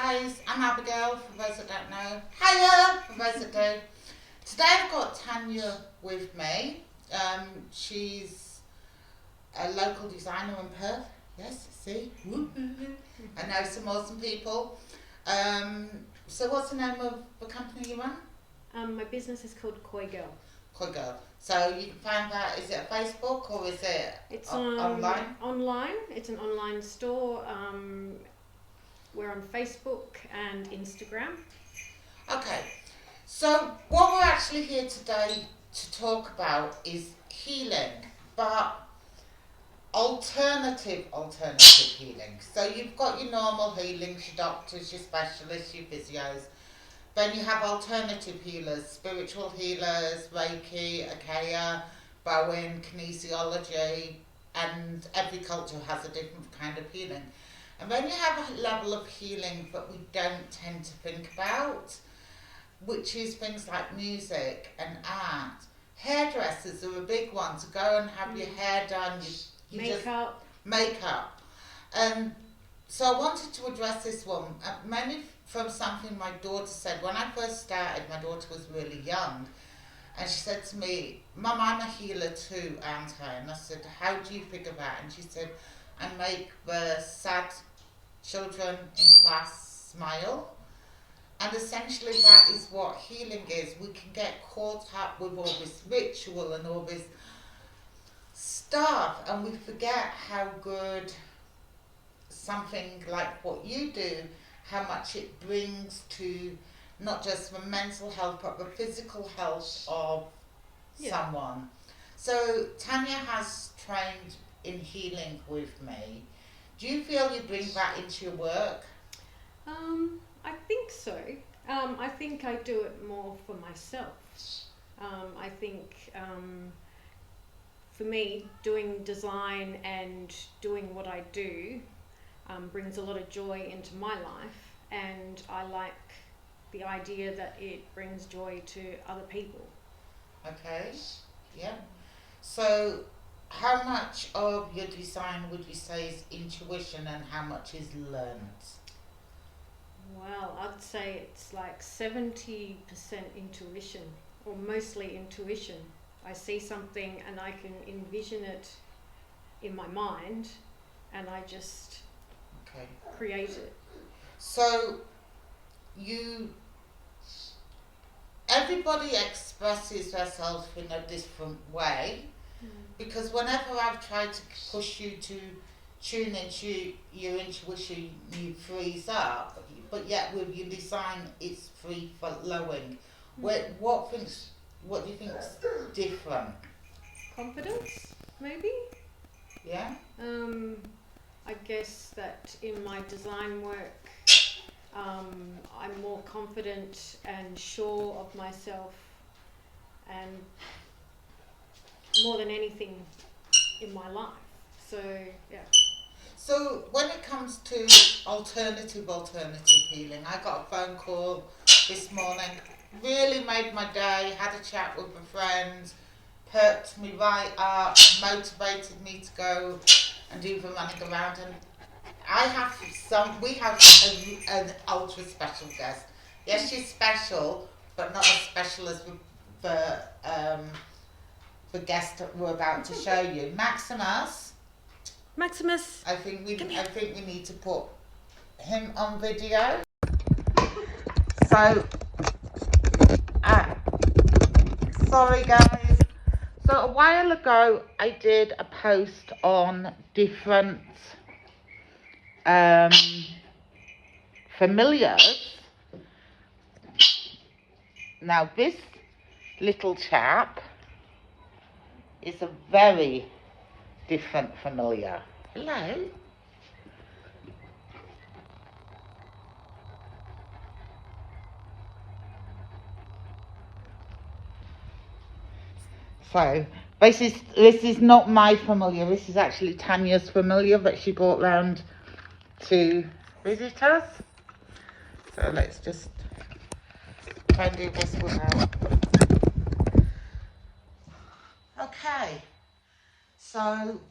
guys, I'm Abigail, for those that don't know. Hiya, for those that do. Today I've got Tanya with me. She's a local designer in Perth. Yes, see? I know some awesome people. So what's the name of the company you run? My business is called Koi Girl. Koi Girl. So you can find that, is it Facebook or is it online? Online. It's an online store. We're on Facebook and Instagram. Okay, so what we're actually here today to talk about is healing, but alternative healing. So you've got your normal healings, your doctors, your specialists, your physios. Then you have alternative healers, spiritual healers, Reiki, Akaya, Bowen, kinesiology, and every culture has a different kind of healing. And then you have a level of healing that we don't tend to think about, which is things like music and art. Hairdressers are a big one, to go and have your hair done, makeup. And so I wanted to address this one, mainly from something my daughter said. When I first started, my daughter was really young, and she said to me, "Mum, I'm a healer too, aren't I?" And I said, "How do you figure that?" And she said, "I make the sad children in class smile." And essentially that is what healing is. We can get caught up with all this ritual and all this stuff, and we forget how good something like what you do, how much it brings to not just the mental health but the physical health of someone. So Tanya has trained in healing with me. Do you feel you bring that into your work? I think so. I think I do it more for myself. I think for me, doing design and doing what I do brings a lot of joy into my life, and I like the idea that it brings joy to other people. Okay, yeah. So how much of your design would you say is intuition and how much is learned? Well, I'd say it's like 70% intuition, or mostly intuition. I see something and I can envision it in my mind, and I just create it. So everybody expresses themselves in a different way, because whenever I've tried to push you to tune into your intuition, you freeze up, but yet with your design it's free flowing. What do you think is different? Confidence, maybe? Yeah? I guess that in my design work, I'm more confident and sure of myself, and more than anything in my life. So, yeah. So when it comes to alternative healing, I got a phone call this morning, really made my day, had a chat with a friend, perked me right up, motivated me to go and do the running around. And we have an ultra special guest. Yes, she's special, but not as special as the guest that we're about to show you. Maximus. I think we need to put him on video. So, sorry guys. So a while ago, I did a post on different familiars. Now this little chap is a very different familiar. Hello. So this is not my familiar. This is actually Tanya's familiar that she brought round to visit us. So let's just try and do this without. Okay. So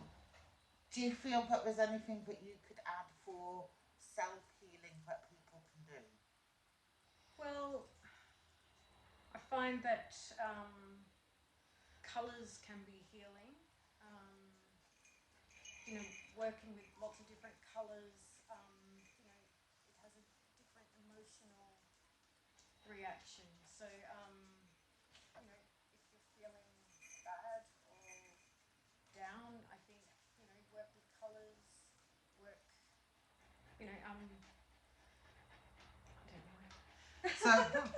do you feel that there's anything that you could add for self-healing that people can do? Well, I find that colours can be healing. Um, working with lots of different colours, it has a different emotional reaction. So, if you're feeling bad or down, I think, work with colours, work, I don't know. So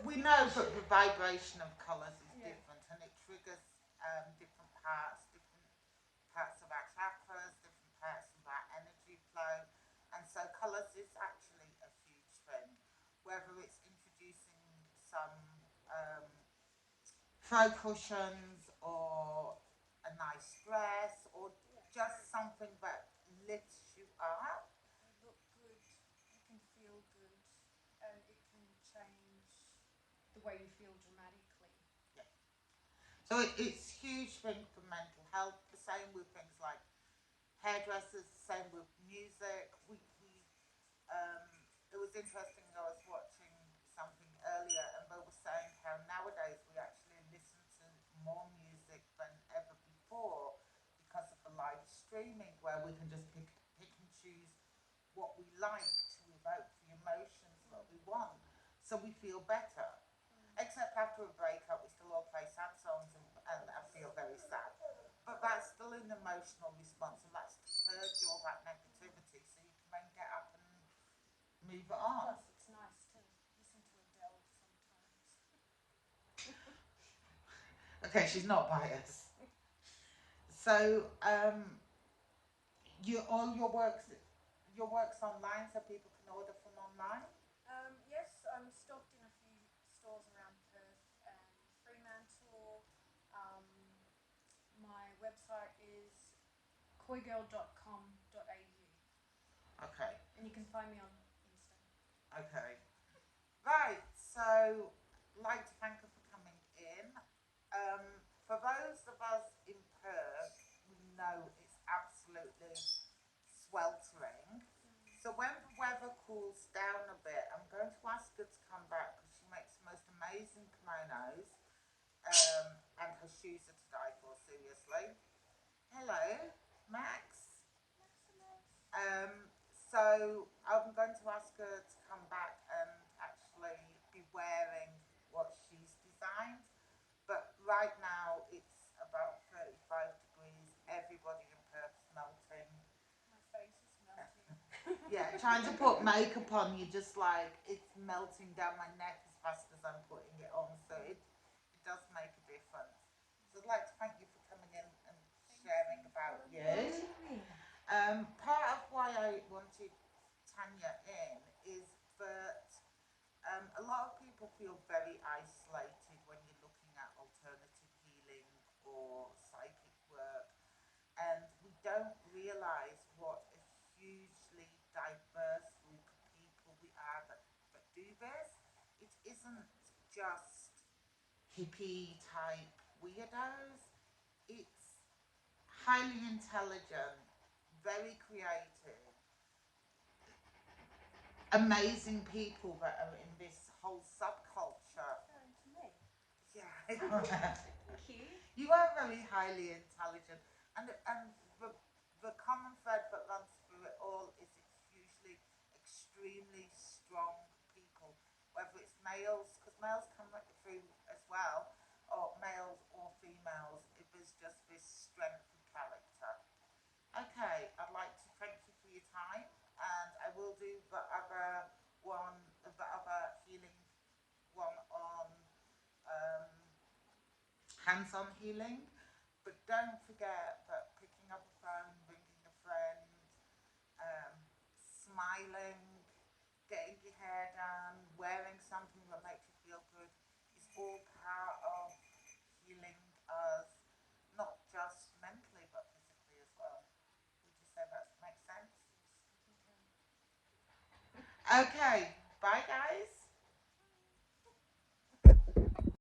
we know that the vibration of colours is different, and it triggers different parts of our chakras, different parts of our energy flow, and so colours is actually a huge thing. Whether it's introducing some throw cushions or a nice dress or just something that lifts you up. You look good, you can feel good, and it can change the way you feel dramatically. Yeah. So it's huge thing for mental health. The same with things like hairdressers. The same with music. It was interesting. I was watching something earlier, and they were saying how nowadays we actually listen to more music than ever before because of the live streaming, where we can just pick and choose what we like to evoke the emotions that we want, so we feel better. Except after a breakup, we still all play sad songs and I feel very sad. But that's still an emotional response, and that's to purge all that negativity so you can then get up and move it on. Plus, it's nice to listen to Adele sometimes. Okay, she's not biased. So, all your works online, so people can order from online. Yes, I'm stocked in a few stores around Perth and Fremantle. My website is koigirl.com.au. Okay. And you can find me on Insta. Okay. Right. So, like to thank her for coming in. For those of us in Perth, we know it's absolutely sweltering. So when the weather cools down a bit, I'm going to ask her to come back because she makes the most amazing kimonos, and her shoes are to die for, seriously. Hello, Max. So I'm going to ask her to come back and actually be wearing what she's designed. But right now it's about 35 degrees. Everybody in Perth's melting. My face is melting. Yeah, trying to put makeup on, you just like, it's melting down my neck as fast as I'm putting it on. So it does make a difference. So I'd like to thank you for coming in and sharing about you. Part of why I wanted Tanya in is that a lot of people feel very isolated when you're looking at alternative healing or psychic work, and we don't realise what a hugely diverse group of people we are that do this. It isn't just hippie type weirdos, it's highly intelligent, very creative, amazing people that are in this whole subculture. To me. Yeah. Thank you. You are very highly intelligent, and the common thread that runs through it all is it's usually extremely strong people, whether it's males, because males come through as well, or males or females. It was just this strength of character. Okay, I'd like to thank you for your time, and I will do the other healing one on um, hands-on healing. But don't forget that picking up a phone, ringing a friend, smiling, getting your hair done, wearing something that makes you feel good is all part of healing us, not just mentally but physically as well. Would you say that makes sense? Okay,